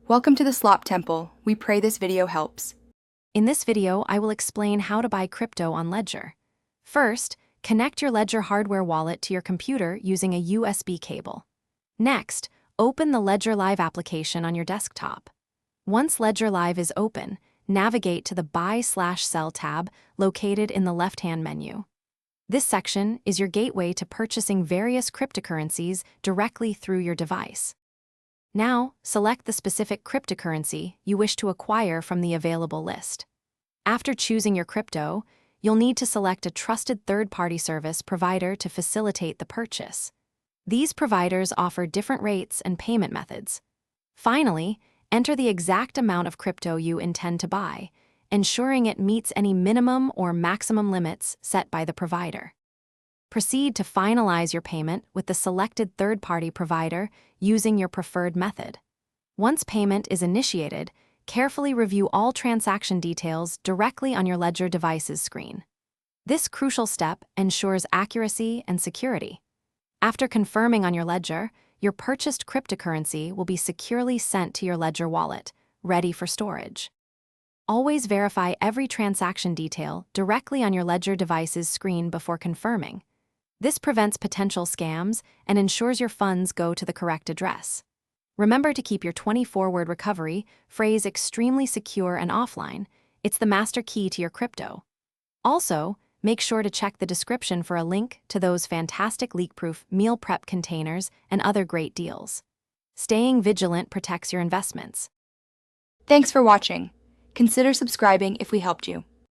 Welcome to the Slop Temple. We pray this video helps. In this video, I will explain how to buy crypto on Ledger. First, connect your Ledger hardware wallet to your computer using a USB cable. Next, open the Ledger Live application on your desktop. Once Ledger Live is open, navigate to the Buy/Sell tab located in the left-hand menu. This section is your gateway to purchasing various cryptocurrencies directly through your device. Now, select the specific cryptocurrency you wish to acquire from the available list. After choosing your crypto, you'll need to select a trusted third-party service provider to facilitate the purchase. These providers offer different rates and payment methods. Finally, enter the exact amount of crypto you intend to buy, ensuring it meets any minimum or maximum limits set by the provider. Proceed to finalize your payment with the selected third-party provider using your preferred method. Once payment is initiated, carefully review all transaction details directly on your Ledger device's screen. This crucial step ensures accuracy and security. After confirming on your Ledger, your purchased cryptocurrency will be securely sent to your Ledger wallet, ready for storage. Always verify every transaction detail directly on your Ledger device's screen before confirming. This prevents potential scams and ensures your funds go to the correct address. Remember to keep your 24-word recovery phrase extremely secure and offline. It's the master key to your crypto. Also, make sure to check the description for a link to those fantastic leak-proof meal prep containers and other great deals. Staying vigilant protects your investments. Thanks for watching. Consider subscribing if we helped you.